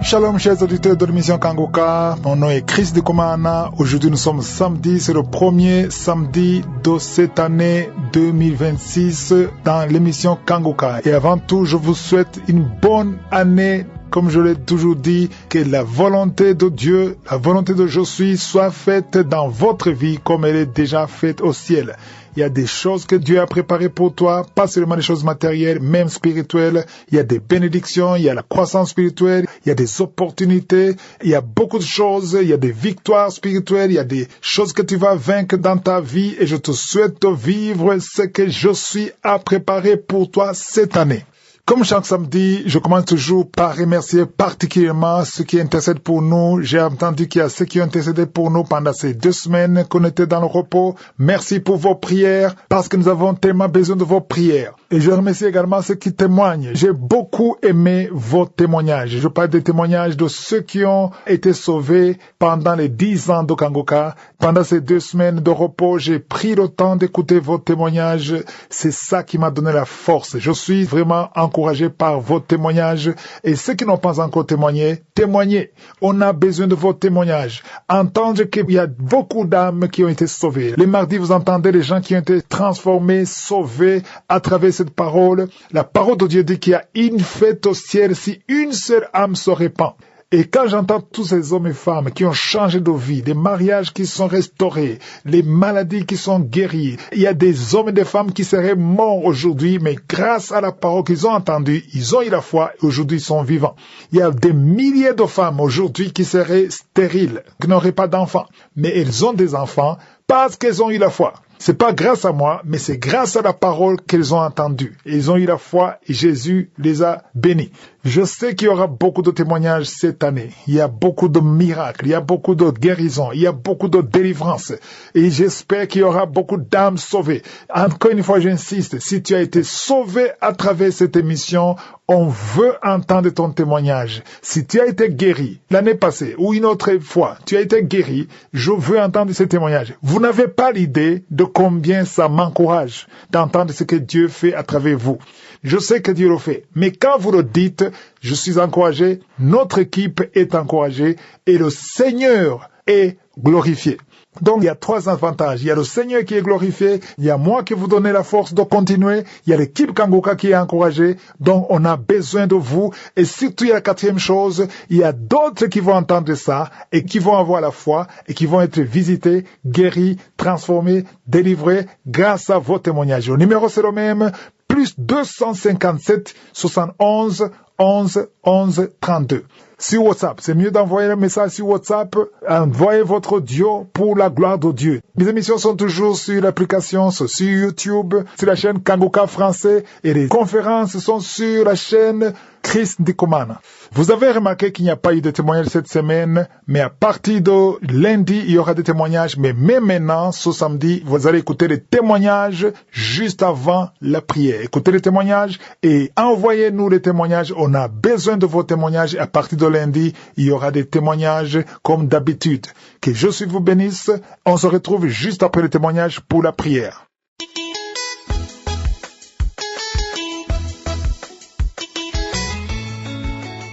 Shalom chers auditeurs de l'émission Kangoka, mon nom est Chris Ndikumana. Aujourd'hui nous sommes samedi, c'est le premier samedi de cette année 2026 dans l'émission Kangoka. Et avant tout, je vous souhaite une bonne année. Comme je l'ai toujours dit, que la volonté de Dieu, la volonté de Je suis soit faite dans votre vie comme elle est déjà faite au ciel. Il y a des choses que Dieu a préparées pour toi, pas seulement des choses matérielles, même spirituelles. Il y a des bénédictions, il y a la croissance spirituelle, il y a des opportunités, il y a beaucoup de choses, il y a des victoires spirituelles, il y a des choses que tu vas vaincre dans ta vie et je te souhaite de vivre ce que Je suis à préparer pour toi cette année. Comme chaque samedi, je commence toujours par remercier particulièrement ceux qui intercèdent pour nous. J'ai entendu qu'il y a ceux qui ont intercédé pour nous pendant ces 2 semaines qu'on était dans le repos. Merci pour vos prières, parce que nous avons tellement besoin de vos prières. Et je remercie également ceux qui témoignent. J'ai beaucoup aimé vos témoignages. Je parle des témoignages de ceux qui ont été sauvés pendant les 10 ans de Kangoka. Pendant ces 2 semaines de repos, j'ai pris le temps d'écouter vos témoignages. C'est ça qui m'a donné la force. Je suis vraiment encouragé par vos témoignages. Et ceux qui n'ont pas encore témoigné, témoignez. On a besoin de vos témoignages. Entendre qu'il y a beaucoup d'âmes qui ont été sauvées. Les mardis, vous entendez les gens qui ont été transformés, sauvés à travers cette parole. La parole de Dieu dit qu'il y a une fête au ciel si une seule âme se répand. Et quand j'entends tous ces hommes et femmes qui ont changé de vie, des mariages qui sont restaurés, les maladies qui sont guéries, il y a des hommes et des femmes qui seraient morts aujourd'hui, mais grâce à la parole qu'ils ont entendue, ils ont eu la foi et aujourd'hui ils sont vivants. Il y a des milliers de femmes aujourd'hui qui seraient stériles, qui n'auraient pas d'enfants, mais elles ont des enfants parce qu'elles ont eu la foi. C'est pas grâce à moi, mais c'est grâce à la parole qu'elles ont entendue. Ils ont eu la foi et Jésus les a bénis. Je sais qu'il y aura beaucoup de témoignages cette année. Il y a beaucoup de miracles, il y a beaucoup de guérisons, il y a beaucoup de délivrances. Et j'espère qu'il y aura beaucoup d'âmes sauvées. Encore une fois, j'insiste, si tu as été sauvé à travers cette émission, on veut entendre ton témoignage. Si tu as été guéri l'année passée ou une autre fois, tu as été guéri, je veux entendre ce témoignage. Vous n'avez pas l'idée de combien ça m'encourage d'entendre ce que Dieu fait à travers vous. Je sais que Dieu le fait, mais quand vous le dites, je suis encouragé, notre équipe est encouragée et le Seigneur est glorifié. Donc il y a 3 avantages. Il y a le Seigneur qui est glorifié, il y a moi qui vous donne la force de continuer, il y a l'équipe Kangoka qui est encouragée, donc on a besoin de vous. Et surtout il y a la 4e chose, il y a d'autres qui vont entendre ça et qui vont avoir la foi et qui vont être visités, guéris, transformés, délivrés grâce à vos témoignages. Le numéro c'est le même, plus 257 71 11 11 32. Sur WhatsApp, c'est mieux d'envoyer un message sur WhatsApp. Envoyez votre audio pour la gloire de Dieu. Mes émissions sont toujours sur l'application, sur YouTube, sur la chaîne Kangoka français et les conférences sont sur la chaîne Chris Ndikumana. Vous avez remarqué qu'il n'y a pas eu de témoignages cette semaine, mais à partir de lundi, il y aura des témoignages. Mais même maintenant, ce samedi, vous allez écouter les témoignages juste avant la prière. Écoutez les témoignages et envoyez-nous les témoignages. On a besoin de vos témoignages. À partir de lundi, il y aura des témoignages comme d'habitude. Que Jésus vous bénisse. On se retrouve juste après les témoignages pour la prière.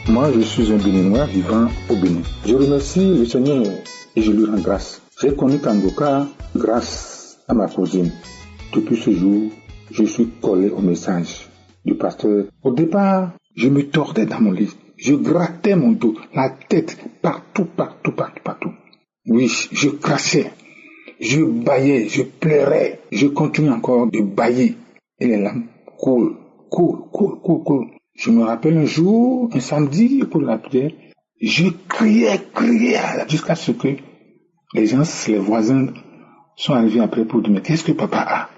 Moi, je suis un Béninois vivant au Bénin. Je remercie le Seigneur et je lui rends grâce. J'ai connu Kangoka grâce à ma cousine. Depuis ce jour, je suis collé au message du pasteur. Au départ, je me tordais dans mon lit. Je grattais mon dos, la tête, partout. Oui, je crachais, je bâillais, je pleurais. Je continue encore de bâiller. Et les larmes coulent. Je me rappelle un jour, un samedi pour la prière, je criais jusqu'à ce que les voisins sont arrivés après pour dire, mais qu'est-ce que papa a?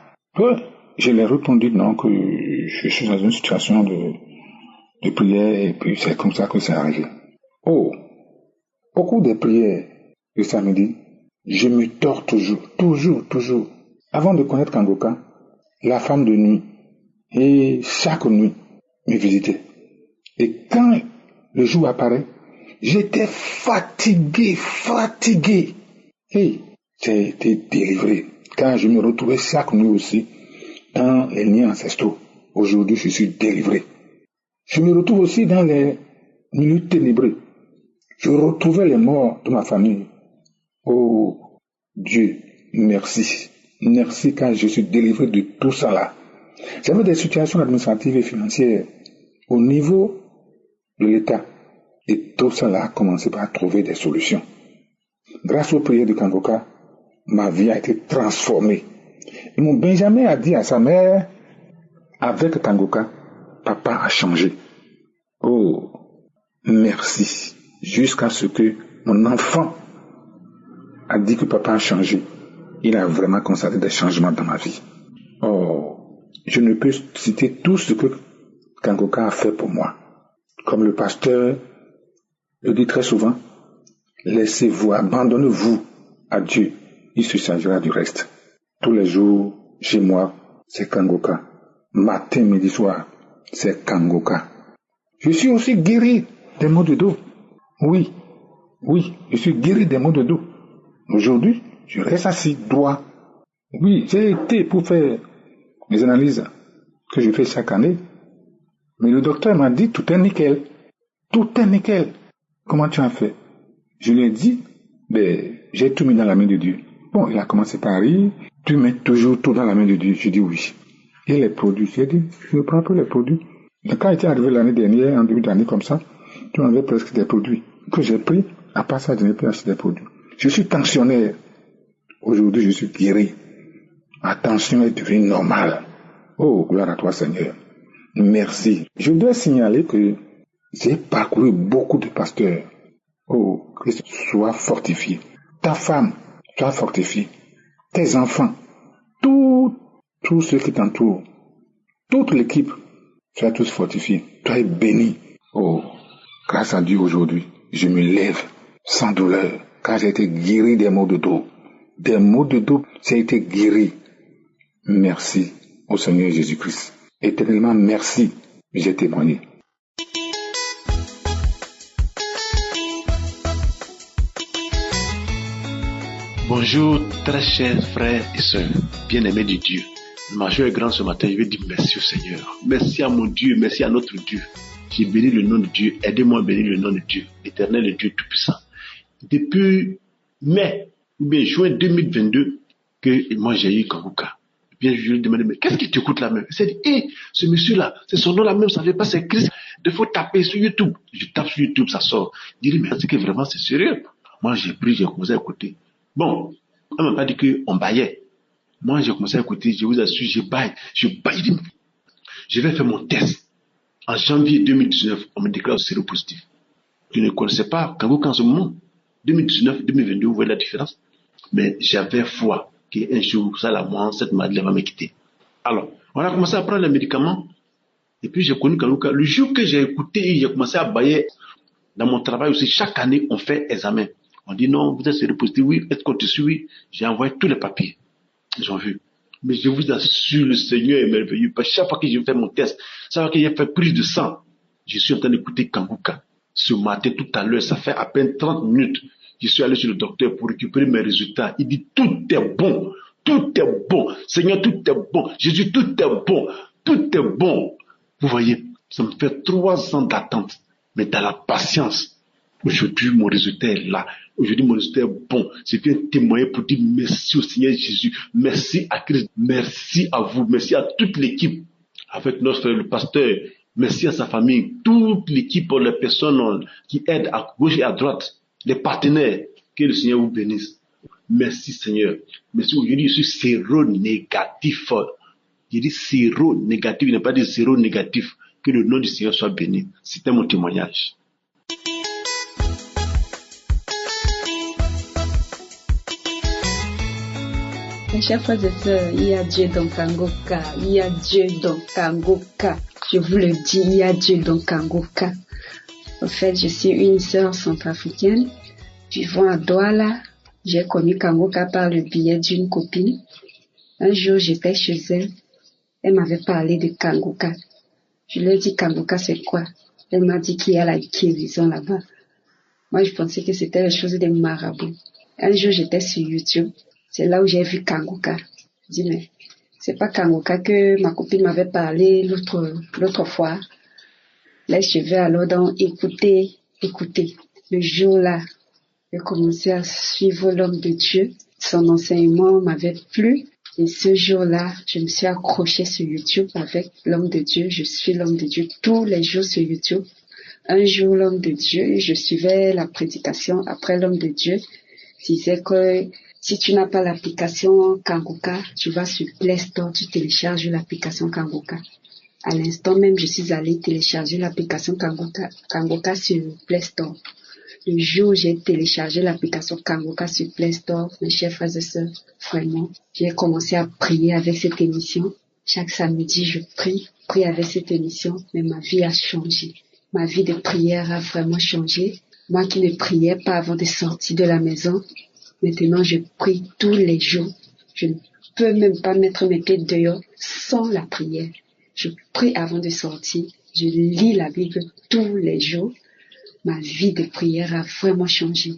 Je leur ai répondu non, que je suis dans une situation de prière et puis c'est comme ça que c'est arrivé. Au cours des prières le samedi, je me tords toujours. Avant de connaître Kangoka, la femme de nuit, et chaque nuit, me visitait. Et quand le jour apparaît, j'étais fatigué. Et j'ai été délivré. Quand je me retrouvais chaque nuit aussi dans les liens ancestraux. Aujourd'hui, je suis délivré. Je me retrouve aussi dans les milieux ténébreux. Je retrouvais les morts de ma famille. Oh Dieu, merci. Merci quand je suis délivré de tout ça là. J'avais des situations administratives et financières au niveau de l'État. Et tout ça là a commencé par trouver des solutions. Grâce aux prières de Kangoka, ma vie a été transformée. Et mon Benjamin a dit à sa mère, avec Kangoka, papa a changé. Oh, merci. Jusqu'à ce que mon enfant a dit que papa a changé. Il a vraiment constaté des changements dans ma vie. Oh, je ne peux citer tout ce que Kangoka a fait pour moi. Comme le pasteur le dit très souvent, laissez-vous, abandonnez-vous à Dieu. Il se chargera du reste. Tous les jours, chez moi, c'est Kangoka. Matin, midi, soir, c'est Kangoka. Je suis aussi guéri des maux de dos. Oui, je suis guéri des maux de dos. Aujourd'hui, je reste assis droit. Oui, j'ai été pour faire les analyses que je fais chaque année. Mais le docteur m'a dit, tout est nickel. Tout est nickel. Comment tu as fait? Je lui ai dit, j'ai tout mis dans la main de Dieu. Bon, il a commencé par rire. Tu mets toujours tout dans la main de Dieu. Je dis oui. Et les produits, j'ai dit, je ne prends pas les produits. Et quand il était arrivé l'année dernière, en début d'année comme ça, tu en avais presque des produits que j'ai pris. À part ça, je n'ai plus acheté des produits. Je suis tensionnaire. Aujourd'hui, je suis guéri. Ma tension est devenue normale. Oh, gloire à toi, Seigneur. Merci. Je dois signaler que j'ai parcouru beaucoup de pasteurs. Oh, Christ, sois fortifié. Ta femme, sois fortifiée. Tes enfants, tous ceux qui t'entourent, toute l'équipe, sois tous fortifiés. Toi es béni. Oh, grâce à Dieu aujourd'hui, je me lève sans douleur, car j'ai été guéri des maux de dos. Des maux de dos, j'ai été guéri. Merci au Seigneur Jésus-Christ. Éternellement merci, j'ai témoigné. Bonjour, très chers frères et sœurs, bien-aimés de Dieu. Ma joie est grande ce matin, je vais dire merci au Seigneur. Merci à mon Dieu, merci à notre Dieu. J'ai béni le nom de Dieu, aidez-moi à bénir le nom de Dieu, l'éternel et Dieu tout-puissant. Depuis mai, ou bien juin 2022, que moi j'ai eu Kangoka. Bien, je lui ai demandé, mais qu'est-ce qui t'écoute là même? Il s'est dit, ce monsieur-là, c'est son nom là même, ça ne veut pas, c'est Christ. Il faut taper sur YouTube. Je tape sur YouTube, ça sort. Je dis, mais est-ce que vraiment c'est sérieux? Moi j'ai pris, j'ai commencé à écouter. Bon, on m'a pas dit qu'on baillait. Moi, j'ai commencé à écouter, je vous assure, je baille. Je vais faire mon test. En janvier 2019, on me déclare séropositif. Je ne connaissais pas Kangoka en ce moment. 2019, 2022, vous voyez la différence. Mais j'avais foi qu'un jour, ça, cette maladie va me quitter. Alors, on a commencé à prendre les médicaments. Et puis, j'ai connu Kangoka. Le jour que j'ai écouté, j'ai commencé à bailler. Dans mon travail aussi, chaque année, on fait examen. On dit non, vous êtes séropositif, oui, est-ce qu'on te suit? Oui. J'ai envoyé tous les papiers. Ils ont vu. Mais je vous assure, le Seigneur est merveilleux. Parce que chaque fois que je fais mon test, chaque fois que j'ai fait prise de sang, je suis en train d'écouter Kangoka. Ce matin, tout à l'heure, ça fait à peine 30 minutes. Je suis allé chez le docteur pour récupérer mes résultats. Il dit, tout est bon. Tout est bon. Seigneur, tout est bon. Jésus, tout est bon. Tout est bon. Vous voyez, ça me fait 3 ans d'attente. Mais dans la patience, aujourd'hui, mon résultat est là. Aujourd'hui, mon résultat est bon. Je viens témoigner pour dire merci au Seigneur Jésus. Merci à Christ. Merci à vous. Merci à toute l'équipe. Avec notre frère, le pasteur. Merci à sa famille. Toute l'équipe, les personnes qui aident à gauche et à droite. Les partenaires. Que le Seigneur vous bénisse. Merci Seigneur. Merci. Aujourd'hui, je suis séro-négatif. Je dis séro-négatif. Il n'est pas dit zéro-négatif. Que le nom du Seigneur soit béni. C'était mon témoignage. Mes chers frères et sœurs, il y a Dieu dans Kangoka, il y a Dieu dans Kangoka. Je vous le dis, il y a Dieu dans Kangoka. En fait, je suis une sœur centrafricaine, vivant à Douala. J'ai connu Kangoka par le biais d'une copine. Un jour, j'étais chez elle. Elle m'avait parlé de Kangoka. Je lui ai dit, Kangoka, c'est quoi? Elle m'a dit qu'il y a la guérison là-bas. Moi, je pensais que c'était les choses des marabouts. Un jour, j'étais sur YouTube. C'est là où j'ai vu Kangoka. Je dis, mais c'est pas Kangoka que ma copine m'avait parlé l'autre fois. Là, je vais alors donc écouter. Le jour-là, j'ai commencé à suivre l'homme de Dieu. Son enseignement m'avait plu. Et ce jour-là, je me suis accrochée sur YouTube avec l'homme de Dieu. Je suis l'homme de Dieu tous les jours sur YouTube. Un jour, l'homme de Dieu, je suivais la prédication. Après, l'homme de Dieu disait que si tu n'as pas l'application Kangoka, tu vas sur Play Store, tu télécharges l'application Kangoka. À l'instant même, je suis allée télécharger l'application Kangoka sur Play Store. Le jour où j'ai téléchargé l'application Kangoka sur Play Store, mes chers frères et sœurs, vraiment, j'ai commencé à prier avec cette émission. Chaque samedi, je prie avec cette émission, mais ma vie a changé. Ma vie de prière a vraiment changé. Moi qui ne priais pas avant de sortir de la maison, maintenant je prie tous les jours. Je ne peux même pas mettre mes pieds dehors sans la prière. Je prie avant de sortir. Je lis la Bible tous les jours. Ma vie de prière a vraiment changé.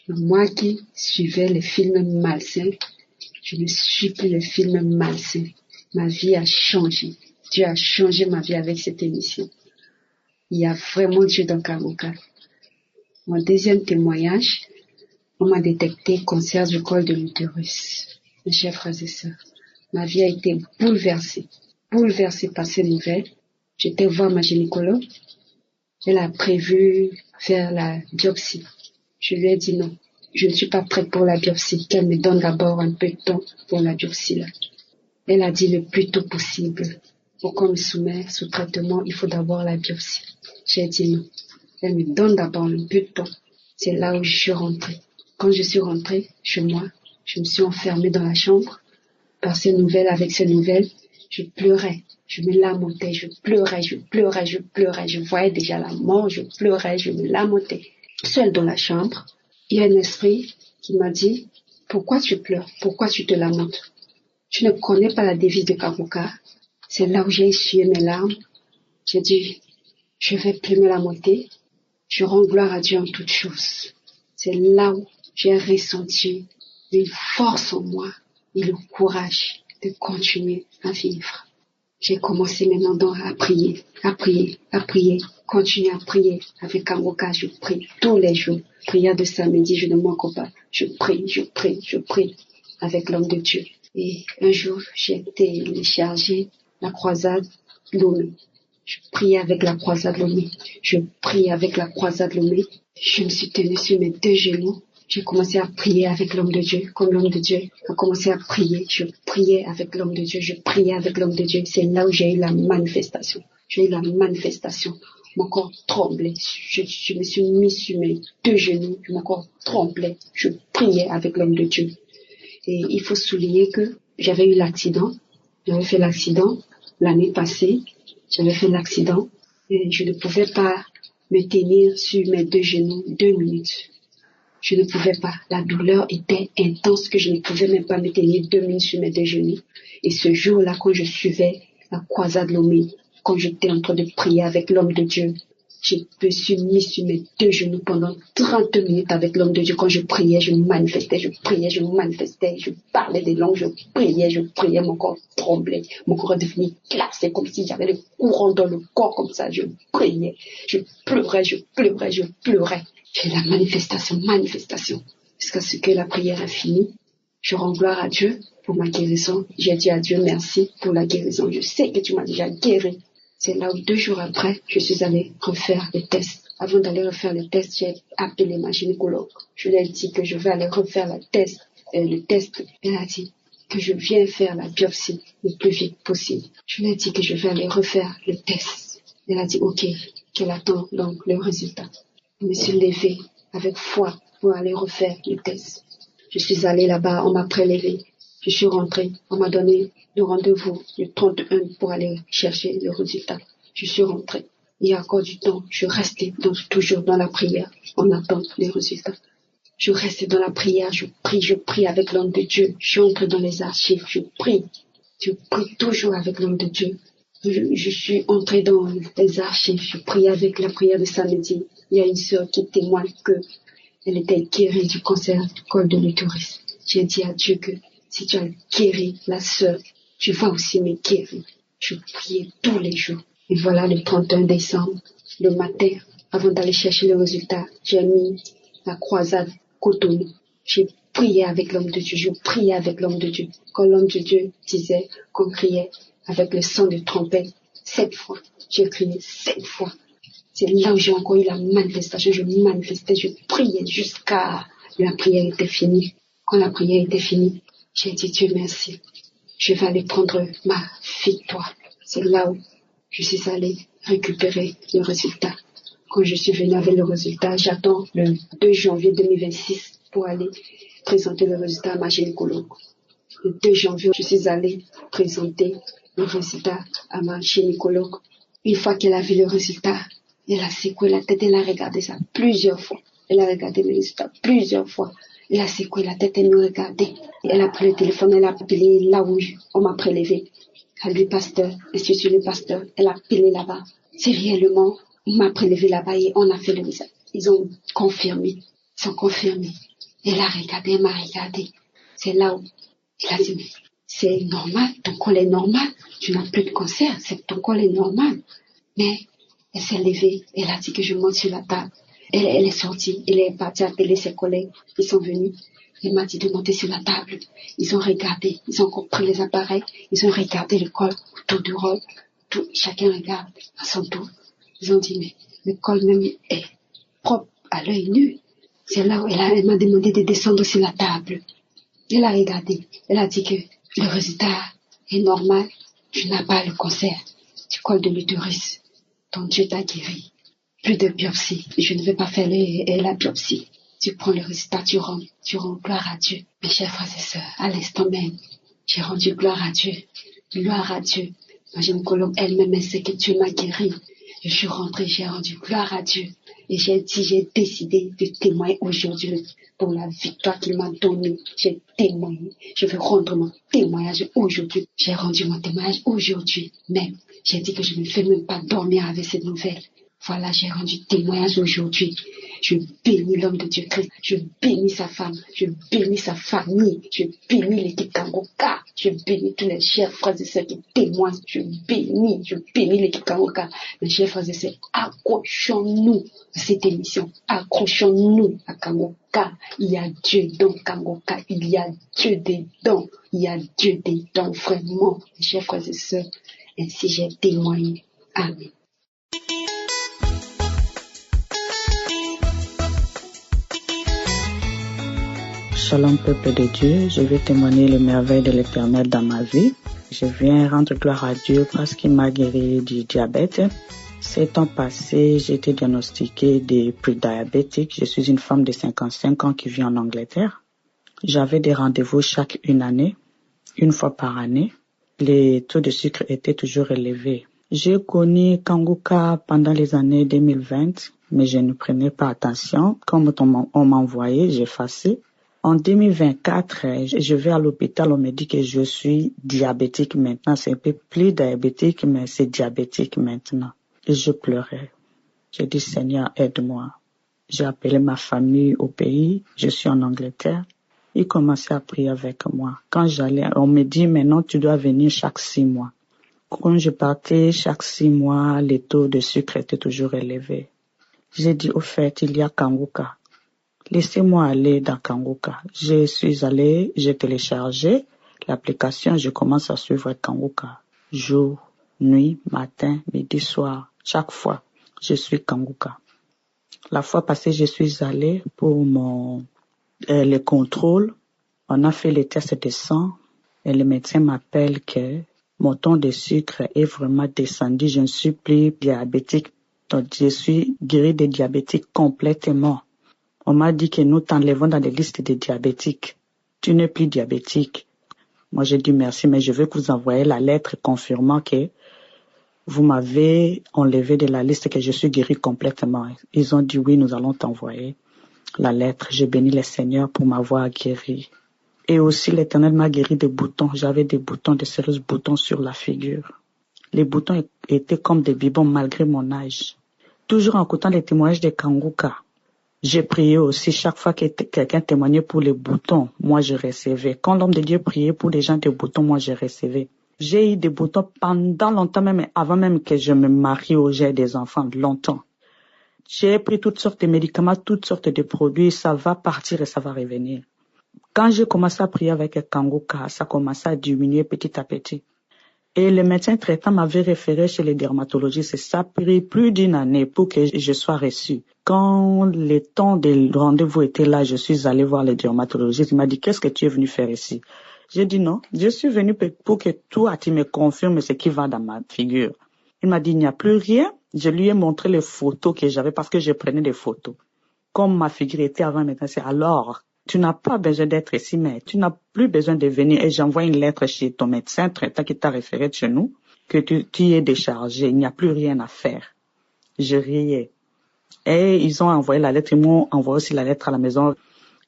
Moi qui suivais les films malsains, je ne suis plus les films malsains. Ma vie a changé. Dieu a changé ma vie avec cette émission. Il y a vraiment Dieu dans Kangoka. Mon deuxième témoignage, on m'a détecté cancer du col de l'utérus. Mes chers frères et sœurs, ma vie a été bouleversée par ces nouvelles. J'étais voir ma gynécologue. Elle a prévu faire la biopsie. Je lui ai dit non, je ne suis pas prête pour la biopsie, qu'elle me donne d'abord un peu de temps pour la biopsie là. Elle a dit le plus tôt possible. Pour qu'on me soumette sous traitement, il faut d'abord la biopsie. J'ai dit non. Elle me donne d'abord un peu de temps. C'est là où je suis rentrée. Quand je suis rentrée chez moi, je me suis enfermée dans la chambre. Par ces nouvelles, avec ces nouvelles, je pleurais. Je me lamentais, je pleurais. Je voyais déjà la mort, je pleurais, je me lamentais. Seule dans la chambre, il y a un esprit qui m'a dit, pourquoi tu pleures? Pourquoi tu te lamentes? Tu ne connais pas la devise de Kangoka? C'est là où j'ai essuyé mes larmes. J'ai dit, je vais plus me lamenter. Je rends gloire à Dieu en toutes choses. C'est là où j'ai ressenti une force en moi et le courage de continuer à vivre. J'ai commencé maintenant à prier, continuer à prier avec Kangoka. Je prie tous les jours. Prière de samedi, je ne manque pas. Je prie avec l'homme de Dieu. Et un jour, j'ai téléchargé la croisade Lomé. Je priais avec la croisade Lomé. Je me suis tenue sur mes deux genoux. J'ai commencé à prier avec l'homme de Dieu, comme l'homme de Dieu a commencé à prier. Je priais avec l'homme de Dieu, C'est là où j'ai eu la manifestation. Mon corps tremblait. Je me suis mis sur mes deux genoux. Mon corps tremblait. Je priais avec l'homme de Dieu. Et il faut souligner que j'avais eu l'accident. J'avais fait l'accident l'année passée. Et je ne pouvais pas me tenir sur mes deux genoux 2 minutes. Je ne pouvais pas. La douleur était intense que je ne pouvais même pas me tenir 2 minutes sur mes deux genoux. Et ce jour-là, quand je suivais la croisade Lomé, quand j'étais en train de prier avec l'homme de Dieu, je me suis mis sur mes deux genoux pendant 30 minutes avec l'homme de Dieu. Quand je priais, je manifestais, je parlais des langues, je priais, mon corps tremblait, mon corps est devenu glacé, comme si j'avais le courant dans le corps, comme ça, je priais, je pleurais. J'ai la manifestation, jusqu'à ce que la prière est finie. Je rends gloire à Dieu pour ma guérison. J'ai dit à Dieu merci pour la guérison. Je sais que tu m'as déjà guéri. C'est là où 2 jours après, je suis allée refaire le test. Avant d'aller refaire le test, j'ai appelé ma gynécologue. Je lui ai dit que je vais aller refaire le test. Elle a dit que je viens faire la biopsie le plus vite possible. Je lui ai dit que je vais aller refaire le test. Elle a dit ok, qu'elle attend donc le résultat. Je me suis levée avec foi pour aller refaire le test. Je suis allée là-bas, on m'a prélevé. Je suis rentrée, on m'a donné le rendez-vous le 31 pour aller chercher le résultat. Je suis rentrée. Il y a encore du temps, je restais toujours dans la prière. On attend les résultats. Je restais dans la prière, je prie avec l'homme de Dieu. J'entre dans les archives, je prie toujours avec l'homme de Dieu. Je suis entrée dans les archives, je prie avec la prière de samedi. Il y a une sœur qui témoigne qu'elle était guérie du cancer du col de l'utérus. J'ai dit à Dieu que si tu as guéri la sœur, tu vas aussi me guérir. Je priais tous les jours. Et voilà, le 31 décembre, le matin, Avant d'aller chercher le résultat, j'ai mis la croisade Cotonou. J'ai prié avec l'homme de Dieu, je priais avec l'homme de Dieu. Quand l'homme de Dieu disait qu'on criait avec le son de trompette 7 fois, j'ai crié 7 fois. C'est là où j'ai encore eu la manifestation. Je manifestais, je priais jusqu'à la prière était finie. Quand la prière était finie, j'ai dit Dieu merci. Je vais aller prendre ma victoire. C'est là où je suis allée récupérer le résultat. Quand je suis venue avec le résultat, j'attends le 2 janvier 2026 pour aller présenter le résultat à ma gynécologue. Le 2 janvier, je suis allée présenter le résultat à ma gynécologue. Une fois qu'elle a vu le résultat, elle a secoué la tête, elle a regardé ça plusieurs fois. Elle a regardé le résultat plusieurs fois. Elle a secoué la tête, elle me regardait. Elle a pris le téléphone, elle a appelé là où on m'a prélevé. À lui, pasteur, institut le pasteur, elle a appelé là-bas. C'est réellement, on m'a prélevé là-bas et on a fait le résultat. Ils ont confirmé, ils ont confirmé. Elle a regardé, elle m'a regardé. C'est là où elle a dit, mais c'est normal, ton col est normal, tu n'as plus de cancer, ton col est normal. Mais elle s'est levée, elle a dit que je monte sur la table. Elle est sortie, elle est partie appeler ses collègues, ils sont venus. Elle m'a dit de monter sur la table. Ils ont regardé, ils ont pris les appareils, ils ont regardé le col autour du rôle. Chacun regarde à son tour. Ils ont dit, mais le col même est propre à l'œil nu. C'est là où elle m'a demandé de descendre sur la table. Elle a regardé, elle a dit que le résultat est normal, tu n'as pas le cancer du col de l'utérus. Ton Dieu t'a guéri. Plus de biopsie. Je ne vais pas faire la biopsie. Tu prends le résultat, tu rends gloire à Dieu. Mes chers frères et sœurs, à l'instant même, j'ai rendu gloire à Dieu. Gloire à Dieu. Ma gynécologue elle-même, elle sait que Dieu m'a guéri. Je suis rentrée, j'ai rendu gloire à Dieu. Et j'ai décidé de témoigner aujourd'hui pour la victoire qu'il m'a donnée. J'ai témoigné. Je vais rendre mon témoignage aujourd'hui. J'ai rendu mon témoignage aujourd'hui même. J'ai dit que je ne vais même pas dormir avec cette nouvelle. Voilà, j'ai rendu témoignage aujourd'hui. Je bénis l'homme de Dieu Christ. Je bénis sa femme. Je bénis sa famille. Je bénis l'équipe Kangoka. Je bénis tous les chers frères et sœurs qui témoignent. Je bénis l'équipe Kangoka. Mes chers frères et sœurs, accrochons-nous à cette émission. Accrochons-nous à Kangoka. Il y a Dieu dans Kangoka. Il y a Dieu dedans. Il y a Dieu dedans, vraiment. Mes chers frères et sœurs, ainsi j'ai témoigné. Amen. Shalom peuple de Dieu, je vais témoigner les merveilles de l'Éternel dans ma vie. Je viens rendre gloire à Dieu parce qu'il m'a guéri du diabète. Ces temps passés, j'ai été diagnostiquée de prédiabétique. Je suis une femme de 55 ans qui vit en Angleterre. J'avais des rendez-vous chaque une année, une fois par année. Les taux de sucre étaient toujours élevés. J'ai connu Kangoka pendant les années 2020, mais je ne prenais pas attention. Comme on m'envoyait, j'effaçais. En 2024, je vais à l'hôpital, on me dit que je suis diabétique maintenant. C'est un peu plus diabétique, mais c'est diabétique maintenant. Et je pleurais. J'ai dit, Seigneur, aide-moi. J'ai appelé ma famille au pays. Je suis en Angleterre. Ils commençaient à prier avec moi. Quand j'allais, on me dit, maintenant, tu dois venir chaque 6 mois. Quand je partais chaque 6 mois, les taux de sucre étaient toujours élevés. J'ai dit, au fait, il y a Kangoka. Laissez-moi aller dans Kangoka. Je suis allé, j'ai téléchargé l'application, je commence à suivre Kangoka. Jour, nuit, matin, midi, soir, chaque fois, je suis Kangoka. La fois passée, je suis allé pour les contrôles. On a fait les tests de sang et le médecin m'appelle que mon taux de sucre est vraiment descendu. Je ne suis plus diabétique. Donc, je suis guéri de diabétique complètement. On m'a dit que nous t'enlevons dans les listes des diabétiques. Tu n'es plus diabétique. Moi, j'ai dit merci, mais je veux que vous envoyiez la lettre confirmant que vous m'avez enlevé de la liste, que je suis guéri complètement. Ils ont dit oui, nous allons t'envoyer la lettre. J'ai béni le Seigneur pour m'avoir guéri. Et aussi, l'Éternel m'a guéri des boutons. J'avais des boutons, de sérieux boutons sur la figure. Les boutons étaient comme des biberons malgré mon âge. Toujours en écoutant les témoignages de Kangoka. J'ai prié aussi chaque fois que quelqu'un témoignait pour les boutons, moi je recevais. Quand l'homme de Dieu priait pour les gens de boutons, moi je recevais. J'ai eu des boutons pendant longtemps, même avant même que je me marie ou j'ai des enfants, longtemps. J'ai pris toutes sortes de médicaments, toutes sortes de produits, ça va partir et ça va revenir. Quand j'ai commencé à prier avec Kanguka, ça commençait à diminuer petit à petit. Et le médecin traitant m'avait référé chez les dermatologistes et ça a pris plus d'une année pour que je sois reçue. Quand le temps de rendez-vous était là, je suis allée voir le dermatologiste. Il m'a dit, qu'est-ce que tu es venu faire ici? J'ai dit non, je suis venu pour que toi, tu me confirmes ce qui va dans ma figure. Il m'a dit, il n'y a plus rien. Je lui ai montré les photos que j'avais parce que je prenais des photos. Comme ma figure était avant maintenant, c'est alors, tu n'as pas besoin d'être ici, mais tu n'as plus besoin de venir. Et j'envoie une lettre chez ton médecin traitant qui t'a référé de chez nous, que tu es déchargé, il n'y a plus rien à faire. Je riais. Et ils ont envoyé la lettre, ils m'ont envoyé aussi la lettre à la maison.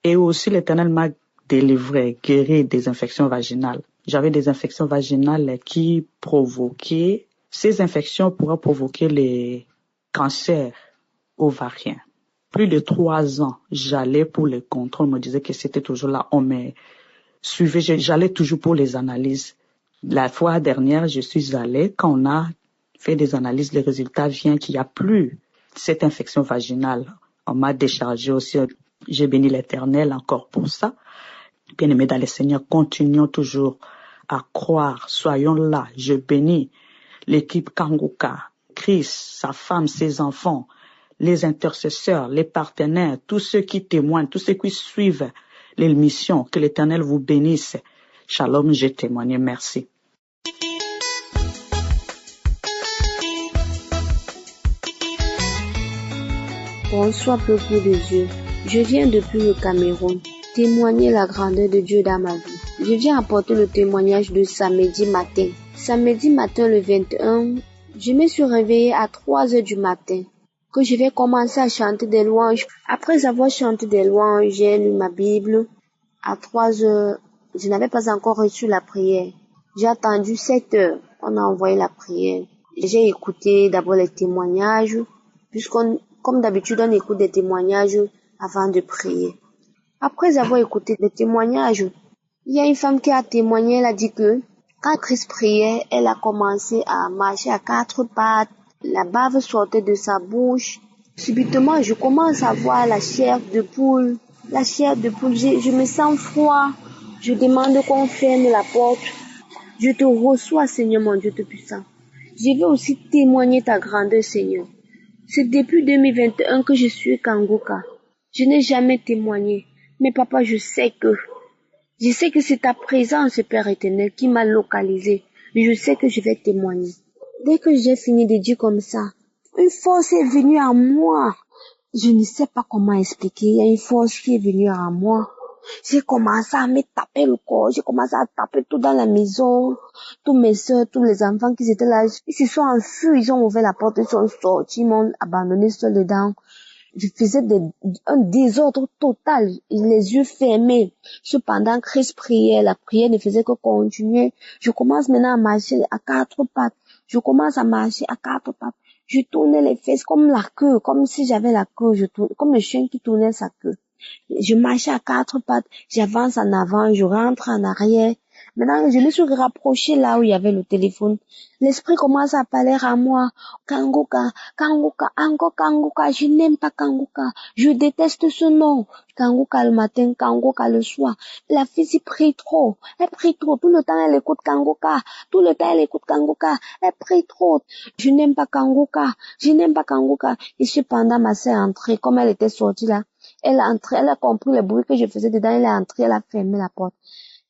Et aussi l'Éternel m'a délivré, guéri des infections vaginales. J'avais des infections vaginales qui provoquaient, ces infections pourraient provoquer les cancers ovariens. Plus de 3 ans, j'allais pour les contrôles, on me disait que c'était toujours là, on me suivait, j'allais toujours pour les analyses. La fois dernière, je suis allée, quand on a fait des analyses, les résultats viennent qu'il n'y a plus cette infection vaginale. On m'a déchargé aussi, j'ai béni l'Éternel encore pour ça. Bien-aimés dans le Seigneur, continuons toujours à croire, soyons là, je bénis l'équipe Kanguka, Chris, sa femme, ses enfants, les intercesseurs, les partenaires, tous ceux qui témoignent, tous ceux qui suivent les missions, que l'Éternel vous bénisse. Shalom, j'ai témoigné, merci. Bonsoir peuple de Dieu, je viens depuis le Cameroun témoigner la grandeur de Dieu dans ma vie. Je viens apporter le témoignage de samedi matin. Samedi matin le 21, je me suis réveillée à 3 heures du matin, que je vais commencer à chanter des louanges. Après avoir chanté des louanges, j'ai lu ma Bible. À 3 heures, je n'avais pas encore reçu la prière. J'ai attendu 7 heures, on a envoyé la prière. J'ai écouté d'abord les témoignages, puisqu'on, comme d'habitude, on écoute des témoignages avant de prier. Après avoir écouté les témoignages, il y a une femme qui a témoigné, elle a dit que quand Christ priait, elle a commencé à marcher à 4 pattes, la bave sortait de sa bouche. Subitement, je commence à voir la chair de poule. La chair de poule, je me sens froid. Je demande qu'on ferme la porte. Je te reçois, Seigneur mon Dieu Tout-Puissant. Je veux aussi témoigner ta grandeur, Seigneur. C'est depuis 2021 que je suis Kanguka. Je n'ai jamais témoigné. Mais papa, je sais que c'est ta présence, Père éternel, qui m'a localisé. Je sais que je vais témoigner. Dès que j'ai fini de dire comme ça, une force est venue à moi. Je ne sais pas comment expliquer. Il y a une force qui est venue à moi. J'ai commencé à me taper le corps. J'ai commencé à taper tout dans la maison. Tous mes soeurs, tous les enfants qui étaient là, ils se sont enfuis. Ils ont ouvert la porte, ils sont sortis, ils m'ont abandonné seul dedans. Je faisais un désordre total, les yeux fermés. Cependant, Christ priait, la prière ne faisait que continuer. Je commence maintenant à marcher à 4 pattes. Je commence à marcher à 4 pattes. Je tournais les fesses comme la queue, comme si j'avais la queue, comme le chien qui tournait sa queue. Je marchais à 4 pattes, j'avance en avant, je rentre en arrière. Maintenant, je me suis rapprochée là où il y avait le téléphone. L'esprit commence à parler à moi. Kanguka, Kanguka, encore Kanguka, je n'aime pas Kanguka. Je déteste ce nom. Kanguka le matin, Kanguka le soir. La fille prie trop. Elle prie trop. Tout le temps, elle écoute Kanguka. Tout le temps, elle écoute Kanguka. Elle prie trop. Je n'aime pas Kanguka. Je n'aime pas Kanguka. Et cependant, ma sœur est entrée. Comme elle était sortie là, elle est entrée, elle a compris le bruit que je faisais dedans. Elle est entrée, elle a fermé la porte.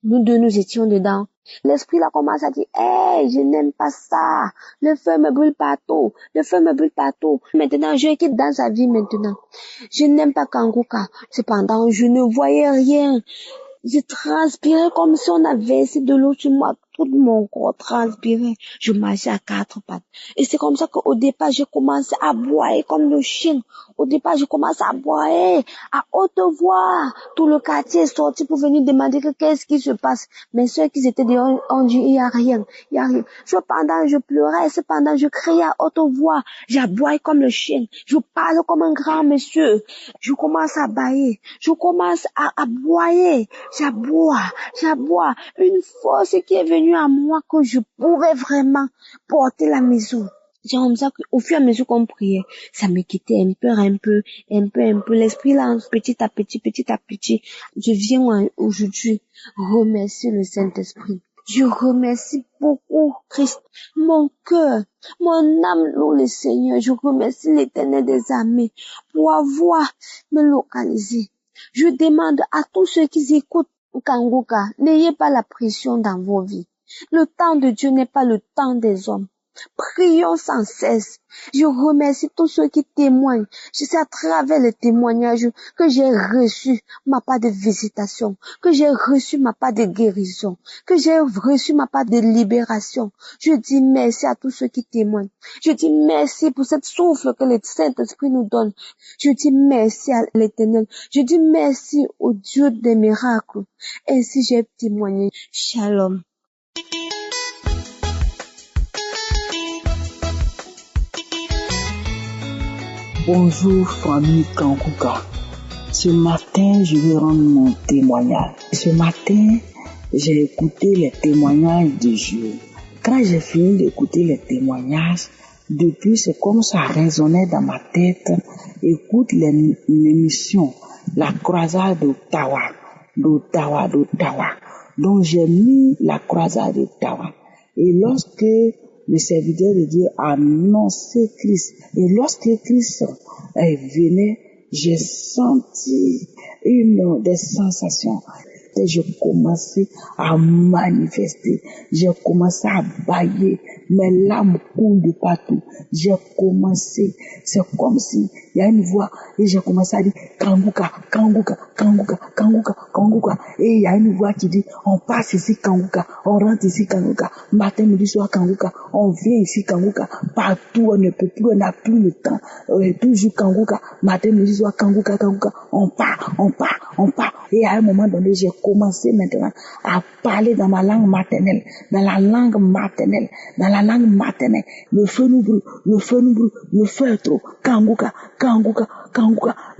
Nous deux, nous étions dedans. L'esprit là commence à dire, hey, je n'aime pas ça. Le feu me brûle partout. Le feu me brûle partout. Maintenant, je quitte dans sa vie maintenant. Je n'aime pas Kanguka. Cependant, je ne voyais rien. Je transpirais comme si on avait versé de l'eau sur moi. Tout mon corps transpirait. Je marchais à 4 pattes. Et c'est comme ça qu'au départ, j'ai commencé à aboyer comme le chien. Au départ, j'ai commencé à aboyer à haute voix. Tout le quartier est sorti pour venir demander que qu'est-ce qui se passe. Mais ceux qui étaient dehors ont dit, il n'y a rien, il n'y a rien. Cependant, je pleurais, cependant, je criais à haute voix. J'aboie comme le chien. Je parle comme un grand monsieur. Je commence à bailler. Je commence à aboyer. J'aboie. Une force qui est venue à moi que je pouvais vraiment porter la maison. C'est comme ça qu'au fur et à mesure qu'on priait, ça me quittait un peu. L'esprit là, petit à petit. Je viens aujourd'hui remercier le Saint-Esprit. Je remercie beaucoup Christ. Mon cœur, mon âme loue le Seigneur. Je remercie l'Éternel des armées pour avoir me localisé. Je demande à tous ceux qui écoutent Kanguka, n'ayez pas la pression dans vos vies. Le temps de Dieu n'est pas le temps des hommes. Prions sans cesse. Je remercie tous ceux qui témoignent. Je sais à travers les témoignages que j'ai reçu ma part de visitation, que j'ai reçu ma part de guérison, que j'ai reçu ma part de libération. Je dis merci à tous ceux qui témoignent. Je dis merci pour cette souffle que le Saint-Esprit nous donne. Je dis merci à l'Éternel. Je dis merci au Dieu des miracles. Ainsi j'ai témoigné. Shalom. Bonjour famille Kanguka. Ce matin, je vais rendre mon témoignage. Ce matin, j'ai écouté les témoignages de Dieu. Quand j'ai fini d'écouter les témoignages, depuis c'est comme ça résonnait dans ma tête. Écoute l'émission, la croisade d'Ottawa. Donc j'ai mis la croisade d'Ottawa. Et lorsque le serviteur de Dieu a annoncé Christ. Et lorsque Christ venait, j'ai senti des sensations. Et j'ai commencé à manifester. J'ai commencé à bailler. Mes larmes coulent de partout. J'ai commencé. C'est comme si il y a une voix. Et j'ai commencé à dire Kanguka. Et il y a une voix qui dit on passe ici Kanguka. On rentre ici Kanguka. Matin, midi, soir Kanguka. On vient ici Kanguka. Partout, on ne peut plus, on n'a plus le temps. Toujours Kanguka. Matin, midi, soir Kanguka. On part. Et à un moment donné, j'ai commencé maintenant à parler dans ma langue maternelle. Le feu nous brûle, le feu est trop. Kanguka.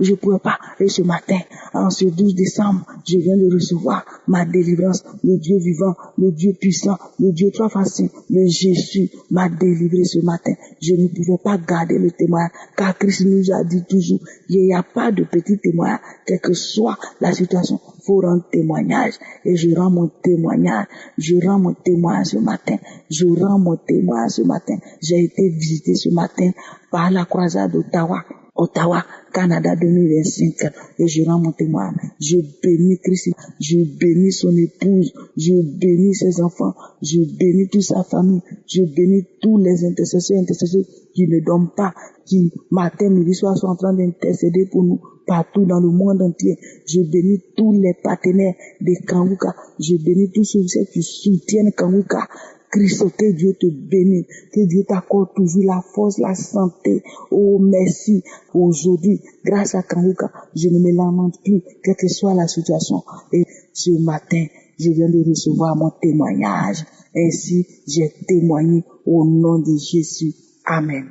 Je ne pouvais pas. Et ce matin, en ce 12 décembre, je viens de recevoir ma délivrance. Le Dieu vivant, le Dieu puissant, le Dieu trois façons, le Jésus m'a délivré ce matin. Je ne pouvais pas garder le témoignage, car Christ nous a dit toujours, il n'y a pas de petit témoignage, quelle que soit la situation, il faut rendre témoignage. Et je rends mon témoignage ce matin. J'ai été visité ce matin par la croisade d'Ottawa. Ottawa, Canada 2025, et je rends mon témoignage. Je bénis Christ, je bénis son épouse, je bénis ses enfants, je bénis toute sa famille, je bénis tous les intercesseurs qui ne dorment pas, qui matin, midi, soir sont en train d'intercéder pour nous partout dans le monde entier. Je bénis tous les partenaires de Kanguka, je bénis tous ceux qui soutiennent Kanguka. Christ, que Dieu te bénisse, que Dieu t'accorde toujours la force, la santé. Oh, merci. Aujourd'hui, grâce à Kanguka, je ne me lamente plus, quelle que soit la situation. Et ce matin, je viens de recevoir mon témoignage. Ainsi, j'ai témoigné au nom de Jésus. Amen.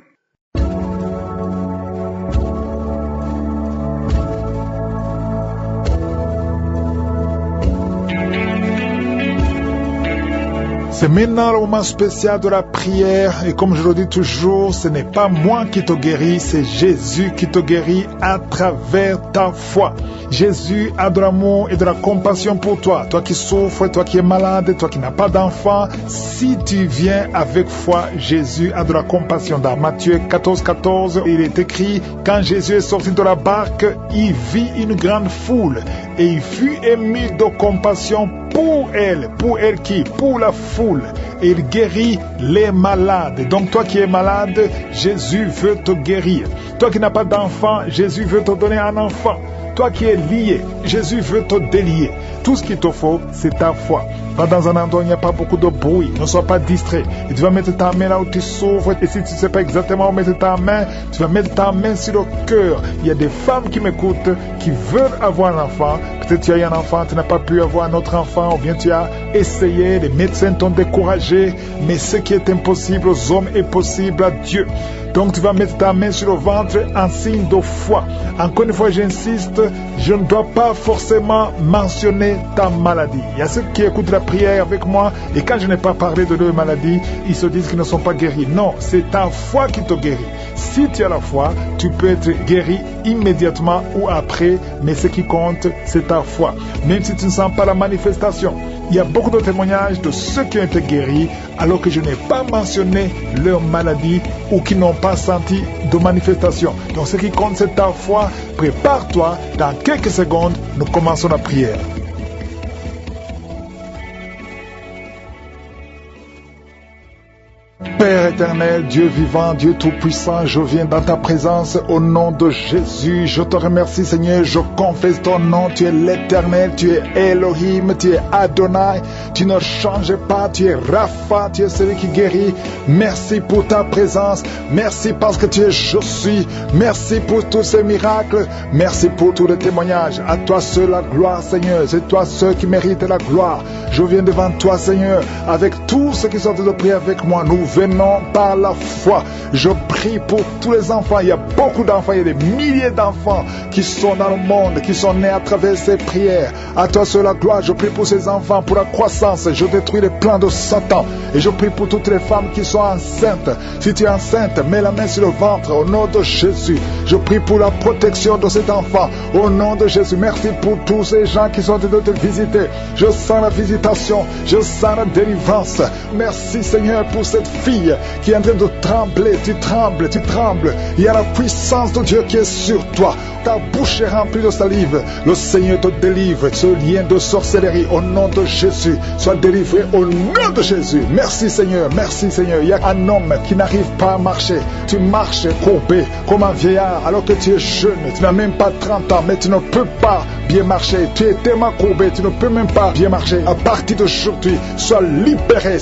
C'est maintenant le moment spécial de la prière et comme je le dis toujours, ce n'est pas moi qui te guéris, c'est Jésus qui te guérit à travers ta foi. Jésus a de l'amour et de la compassion pour toi. Toi qui souffres, toi qui es malade, toi qui n'as pas d'enfant, si tu viens avec foi, Jésus a de la compassion. Dans Matthieu 14, il est écrit, quand Jésus est sorti de la barque, il vit une grande foule et il fut ému de compassion pour elle qui? Pour la foule. Et il guérit les malades. Donc toi qui es malade, Jésus veut te guérir. Toi qui n'as pas d'enfant, Jésus veut te donner un enfant. Toi qui es lié, Jésus veut te délier. Tout ce qu'il te faut, c'est ta foi. Va dans un endroit où il n'y a pas beaucoup de bruit. Ne sois pas distrait. Et tu vas mettre ta main là où tu souffres. Et si tu ne sais pas exactement où mettre ta main, tu vas mettre ta main sur le cœur. Il y a des femmes qui m'écoutent, qui veulent avoir un enfant. Peut-être tu as eu un enfant, tu n'as pas pu avoir un autre enfant. Ou bien tu as essayé, les médecins t'ont découragé. Mais ce qui est impossible aux hommes est possible à Dieu. Donc tu vas mettre ta main sur le ventre en signe de foi. Encore une fois, j'insiste, je ne dois pas forcément mentionner ta maladie. Il y a ceux qui écoutent la prière avec moi et quand je n'ai pas parlé de leur maladie, ils se disent qu'ils ne sont pas guéris. Non, c'est ta foi qui te guérit. Si tu as la foi, tu peux être guéri immédiatement ou après, mais ce qui compte, c'est ta foi. Même si tu ne sens pas la manifestation. Il y a beaucoup de témoignages de ceux qui ont été guéris alors que je n'ai pas mentionné leur maladie ou qui n'ont pas senti de manifestation. Donc ce qui compte, c'est ta foi. Prépare-toi, dans quelques secondes, nous commençons la prière. Père éternel, Dieu vivant, Dieu tout-puissant, je viens dans ta présence au nom de Jésus. Je te remercie Seigneur, je confesse ton nom, tu es l'éternel, tu es Elohim, tu es Adonai, tu ne changes pas, tu es Rapha, tu es celui qui guérit. Merci pour ta présence, merci parce que tu es je suis, merci pour tous ces miracles, merci pour tous les témoignages. À toi seul la gloire Seigneur, c'est toi seul qui mérite la gloire. Je viens devant toi Seigneur, avec tous ceux qui sont de prier avec moi, nous venons par la foi. Je prie pour tous les enfants. Il y a beaucoup d'enfants, il y a des milliers d'enfants qui sont dans le monde, qui sont nés à travers ces prières. À toi seul la gloire. Je prie pour ces enfants, pour la croissance. Je détruis les plans de Satan. Et je prie pour toutes les femmes qui sont enceintes. Si tu es enceinte, mets la main sur le ventre au nom de Jésus. Je prie pour la protection de cet enfant au nom de Jésus. Merci pour tous ces gens qui sont venus te visiter. Je sens la visitation, je sens la délivrance. Merci Seigneur pour cette fille qui est en train de trembler. Tu trembles, tu trembles. Il y a la puissance de Dieu qui est sur toi. Ta bouche est remplie de salive. Le Seigneur te délivre. Ce lien de sorcellerie au nom de Jésus soit délivré au nom de Jésus. Merci Seigneur, merci Seigneur. Il y a un homme qui n'arrive pas à marcher. Tu marches courbé comme un vieillard alors que tu es jeune. Tu n'as même pas 30 ans mais tu ne peux pas bien marcher. Tu es tellement courbé, tu ne peux même pas bien marcher. À partir d'aujourd'hui, sois libéré,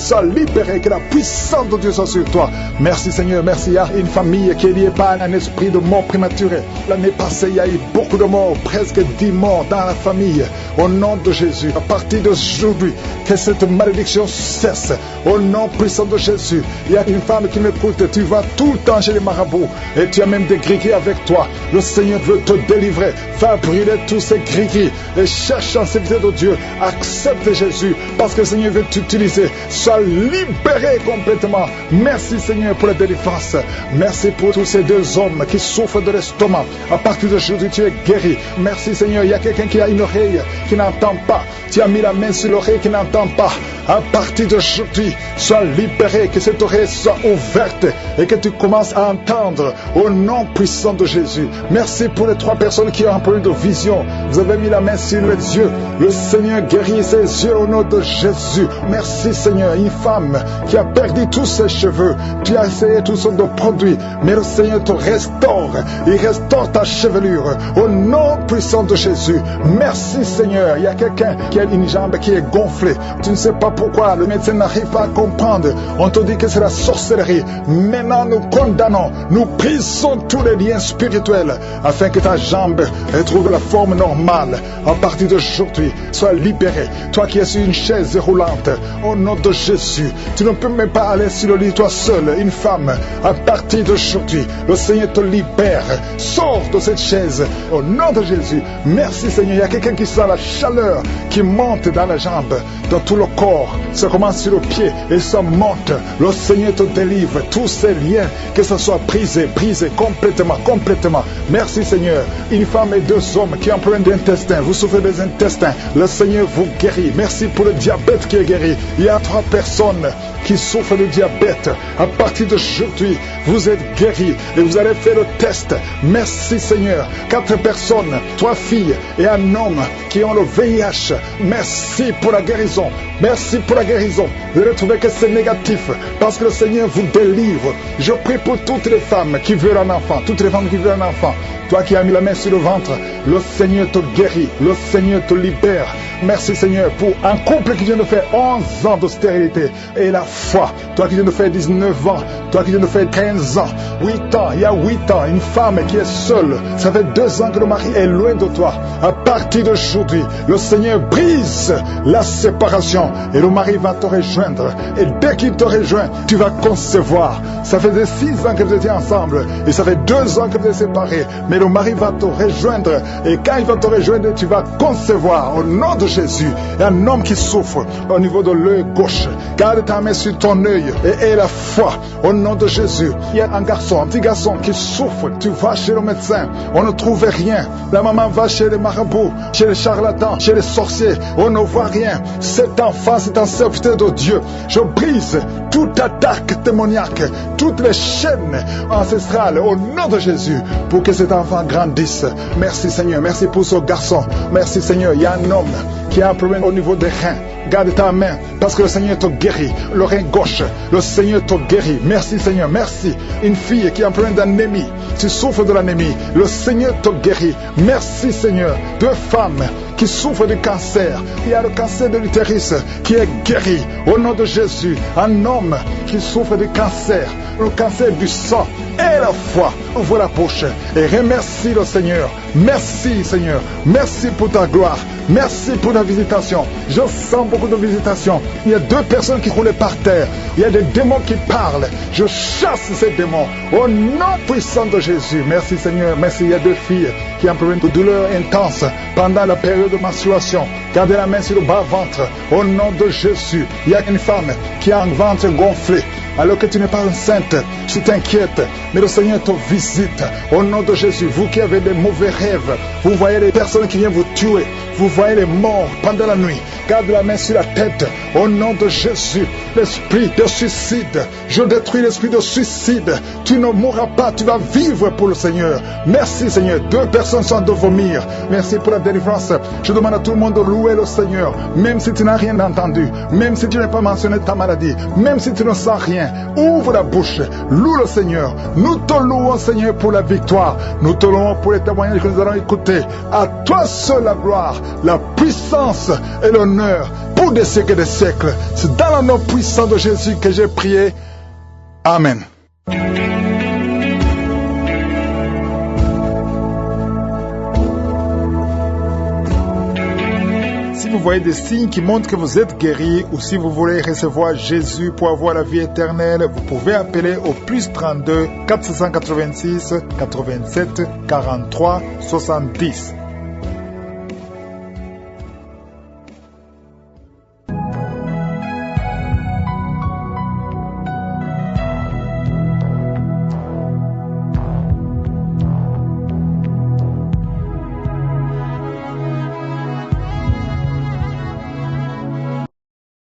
que la puissance de Dieu soit sur toi. Merci Seigneur, merci. Il y a une famille qui est liée par un esprit de mort prématurée. L'année passée, il y a eu beaucoup de morts, presque 10 morts dans la famille. Au nom de Jésus, à partir d'aujourd'hui, que cette malédiction cesse. Au nom puissant de Jésus, il y a une femme qui m'écoute. Tu vas tout le temps chez les marabouts et tu as même des gris-gris avec toi. Le Seigneur veut te délivrer. Fais brûler tous ces gris-gris et cherche en sécurité de Dieu. Accepte Jésus parce que le Seigneur veut t'utiliser. Sois libéré complètement. Merci Seigneur pour la délivrance. Merci pour tous ces deux hommes qui souffrent de l'estomac. À partir d'aujourd'hui, tu es guéri. Merci Seigneur. Il y a quelqu'un qui a une oreille qui n'entend pas. Tu as mis la main sur l'oreille qui n'entend pas. À partir d'aujourd'hui, sois libéré, que cette oreille soit ouverte et que tu commences à entendre au nom puissant de Jésus. Merci pour les 3 personnes qui ont un problème de vision. Vous avez mis la main sur les yeux. Le Seigneur guérit ses yeux au nom de Jésus. Merci Seigneur. Une femme qui a perdu tous ses cheveux. Tu as essayé toutes sortes de produits, mais le Seigneur te restaure. Il restaure ta chevelure au nom puissant de Jésus. Merci Seigneur. Il y a quelqu'un qui a une jambe qui est gonflée. Tu ne sais pas pourquoi. Le médecin n'arrive pas à comprendre. On te dit que c'est la sorcellerie. Maintenant nous condamnons. Nous brisons tous les liens spirituels afin que ta jambe retrouve la forme normale. À partir d'aujourd'hui, sois libéré. Toi qui es sur une chaise roulante, au nom de Jésus, tu ne peux même pas aller sur le lit toi seul, une femme. À partir d'aujourd'hui, le Seigneur te libère. Sors de cette chaise au nom de Jésus. Merci Seigneur. Il y a quelqu'un qui sent la chaleur qui monte dans la jambe, dans tout le corps. Ça commence sur le pied et ça monte. Le Seigneur te délivre. Tous ces liens, que ce soit brisé complètement. Merci Seigneur. Une femme et 2 hommes qui ont un problème d'intestin. Vous souffrez des intestins. Le Seigneur vous guérit. Merci pour le diabète qui est guéri. Il y a 3 personnes qui souffrent de diabète. À partir d'aujourd'hui, vous êtes guéris et vous allez faire le test. Merci Seigneur. 4 personnes, 3 filles et un homme qui ont le VIH. Merci pour la guérison. Merci pour la guérison. Vous allez trouver que c'est négatif parce que le Seigneur vous délivre. Je prie pour toutes les femmes qui veulent un enfant. Toutes les femmes qui veulent un enfant. Toi qui as mis la main sur le ventre, le Seigneur te guérit. Le Seigneur te libère. Merci Seigneur pour un couple qui vient de faire 11 ans de stérilité et la foi. Toi qui viens de faire 19 ans, toi qui viens de faire 15 15 ans, 8 ans, il y a 8 ans, une femme qui est seule, ça fait 2 ans que le mari est loin de toi. À partir d'aujourd'hui, le Seigneur brise la séparation et le mari va te rejoindre. Et dès qu'il te rejoint, tu vas concevoir. Ça faisait 6 ans que vous étiez ensemble et ça fait 2 ans que vous êtes séparés. Mais le mari va te rejoindre et quand il va te rejoindre, tu vas concevoir au nom de Jésus. Et un homme qui souffre au niveau de l'œil gauche, garde ta main sur ton œil et aie la foi au nom de Jésus. Il y a un petit garçon qui souffre. Tu vas chez le médecin, on ne trouve rien. La maman va chez les marabouts, chez les charlatans, chez les sorciers, on ne voit rien. Cet enfant, c'est un serviteur de Dieu. Je brise toute attaque démoniaque, toutes les chaînes ancestrales au nom de Jésus pour que cet enfant grandisse. Merci Seigneur, merci pour ce garçon. Merci Seigneur, il y a un homme qui a un problème au niveau des reins. Garde ta main parce que le Seigneur te guérit. Le rein gauche, le Seigneur te guérit. Merci Seigneur, merci. Une fille qui a un problème d'anémie, tu souffres de l'anémie, le Seigneur te guérit. Merci Seigneur. 2 femmes qui souffrent de cancer. Il y a le cancer de l'utérus qui est guéri au nom de Jésus. Un homme qui souffre de cancer, le cancer du sang. Et la foi, ouvre la bouche et remercie le Seigneur. Merci Seigneur, merci pour ta gloire, merci pour ta visitation. Je sens beaucoup de visitations. Il y a 2 personnes qui roulent par terre. Il y a des démons qui parlent. Je chasse ces démons au nom puissant de Jésus. Merci Seigneur, merci. Il y a 2 filles qui ont un problème de douleur intense pendant la période de menstruation. Gardez la main sur le bas-ventre au nom de Jésus. Il y a une femme qui a un ventre gonflé. Alors que tu n'es pas enceinte, tu t'inquiètes, mais le Seigneur te visite au nom de Jésus. Vous qui avez des mauvais rêves, vous voyez les personnes qui viennent vous tuer, vous voyez les morts pendant la nuit. Garde la main sur la tête au nom de Jésus. L'esprit de suicide, je détruis l'esprit de suicide. Tu ne mourras pas, tu vas vivre pour le Seigneur. Merci Seigneur. 2 personnes sont de vomir. Merci pour la délivrance. Je demande à tout le monde de louer le Seigneur, même si tu n'as rien entendu, même si tu n'as pas mentionné ta maladie, même si tu ne sens rien. Ouvre la bouche, loue le Seigneur. Nous te louons Seigneur pour la victoire. Nous te louons pour les témoignages que nous allons écouter. À toi seul la gloire, la puissance et l'honneur pour des siècles et des siècles. C'est dans le nom puissant de Jésus que j'ai prié. Amen. Si vous voyez des signes qui montrent que vous êtes guéri ou si vous voulez recevoir Jésus pour avoir la vie éternelle, vous pouvez appeler au plus 32 486 87 43 70.